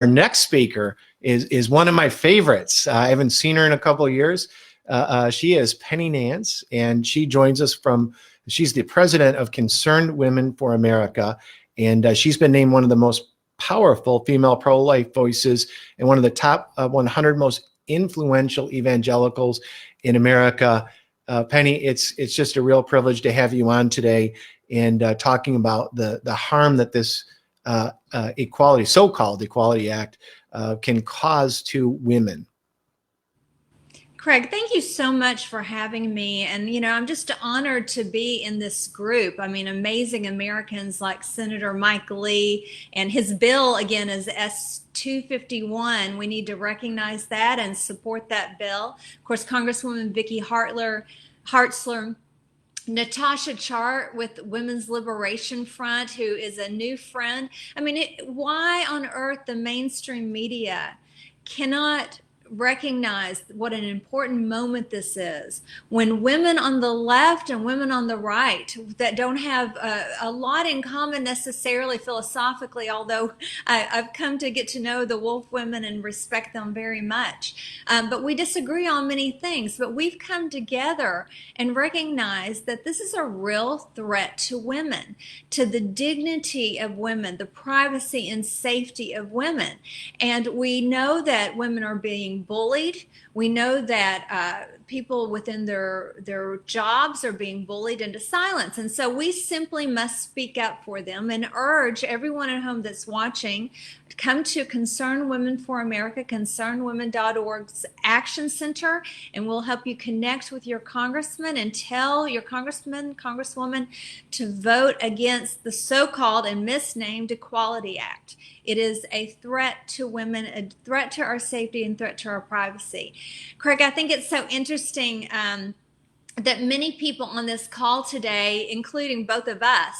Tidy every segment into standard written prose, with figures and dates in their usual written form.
Our next speaker is one of my favorites. I haven't seen her in a couple of years. She is Penny Nance, and she joins us she's the president of Concerned Women for America, and she's been named one of the most powerful female pro-life voices and one of the top 100 most influential evangelicals in America. Penny, it's just a real privilege to have you on today and talking about the harm that this so-called Equality Act can cause to women. Craig, thank you so much for having me. And, I'm just honored to be in this group. I mean, amazing Americans like Senator Mike Lee, and his bill, again, is S-251. We need to recognize that and support that bill. Of course, Congresswoman Vicky Hartzler, Natasha Chart with Women's Liberation Front, who is a new friend. I mean, why on earth the mainstream media cannot recognize what an important moment this is when women on the left and women on the right that don't have a lot in common necessarily philosophically, although I've come to get to know the Wolf women and respect them very much, but we disagree on many things. But we've come together and recognized that this is a real threat to women, to the dignity of women, the privacy and safety of women. And we know that women are being bullied. We know that people within their jobs are being bullied into silence. And so we simply must speak up for them and urge everyone at home that's watching to come to Concerned Women for America, concernedwomen.org's Action Center, and we'll help you connect with your congressman and tell your congressman, congresswoman to vote against the so-called and misnamed Equality Act. It is a threat to women, a threat to our safety, and threat to our privacy. Craig, I think it's so interesting that many people on this call today, including both of us,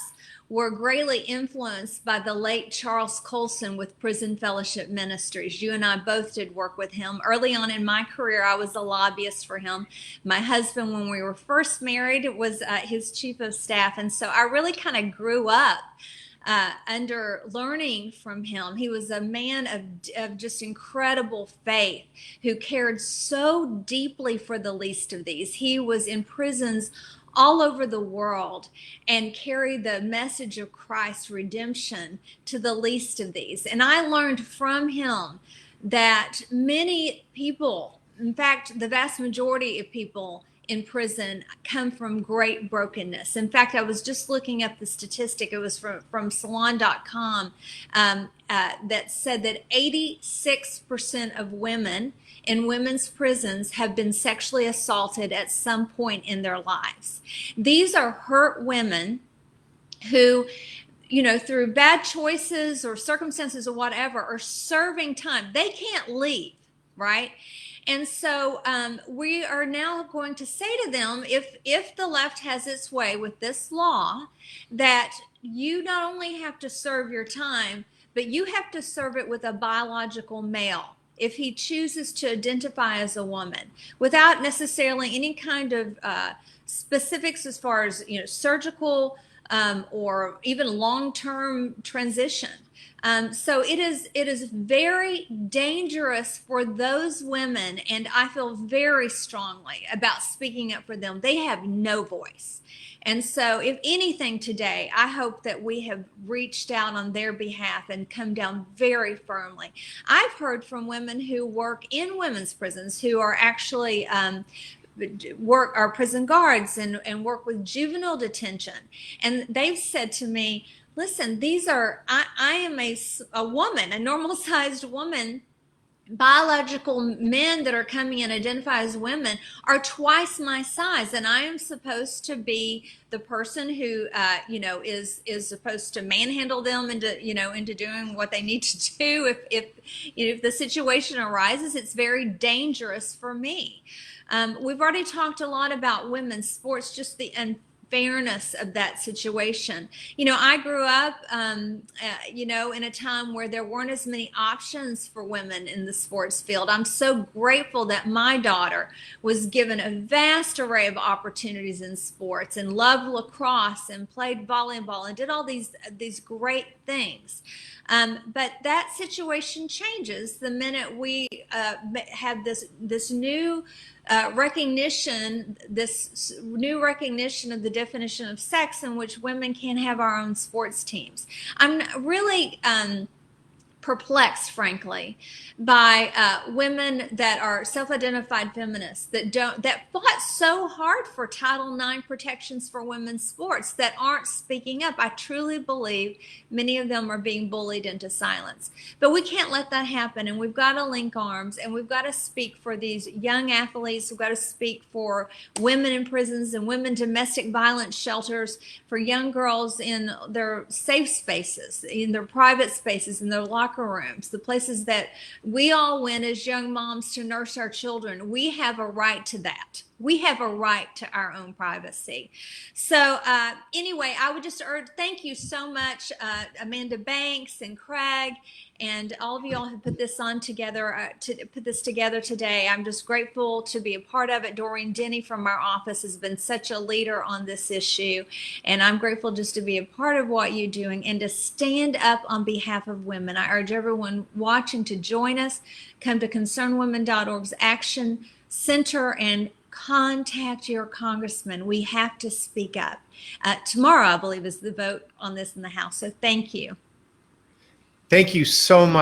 were greatly influenced by the late Charles Colson with Prison Fellowship Ministries. You and I both did work with him. Early on in my career, I was a lobbyist for him. My husband, when we were first married, was his chief of staff. And so I really kind of grew up under learning from him. He was a man of just incredible faith who cared so deeply for the least of these. He was in prisons all over the world and carried the message of Christ's redemption to the least of these. And I learned from him that many people, in fact, the vast majority of people in prison come from great brokenness. In fact, I was just looking up the statistic. It was from salon.com that said that 86% of women in women's prisons have been sexually assaulted at some point in their lives. These are hurt women who, through bad choices or circumstances or whatever, are serving time. They can't leave, right? And so we are now going to say to them, if the left has its way with this law, that you not only have to serve your time, but you have to serve it with a biological male if he chooses to identify as a woman, without necessarily any kind of specifics as far as surgical or even long-term transition. So it is very dangerous for those women, and I feel very strongly about speaking up for them. They have no voice. And so if anything today, I hope that we have reached out on their behalf and come down very firmly. I've heard from women who work in women's prisons who are actually are prison guards and work with juvenile detention. And they've said to me, listen, I am a woman, a normal sized woman. Biological men that are coming and identify as women are twice my size, and I am supposed to be the person who is supposed to manhandle them into doing what they need to do. If the situation arises, it's very dangerous for me. We've already talked a lot about women's sports, just the unfairness of that situation. I grew up, in a time where there weren't as many options for women in the sports field. I'm so grateful that my daughter was given a vast array of opportunities in sports and loved lacrosse and played volleyball and did all these great things. But that situation changes the minute we have this new recognition of the definition of sex, in which women can have our own sports teams. I'm really perplexed, frankly, by women that are self-identified feminists that fought so hard for Title IX protections for women's sports that aren't speaking up. I truly believe many of them are being bullied into silence. But we can't let that happen, and we've got to link arms, and we've got to speak for these young athletes. We've got to speak for women in prisons and women domestic violence shelters, for young girls in their safe spaces, in their private spaces, in their locker rooms, the places that we all went as young moms to nurse our children. We have a right to that. We have a right to our own privacy. So anyway, I would just thank you so much, Amanda Banks and Craig, and all of you all who put this together today. I'm just grateful to be a part of it. Doreen Denny from our office has been such a leader on this issue, and I'm grateful just to be a part of what you're doing and to stand up on behalf of women. I urge everyone watching to join us. Come to concernwomen.org's Action Center and contact your congressman. We have to speak up. Tomorrow, I believe, is the vote on this in the House. So thank you. Thank you so much.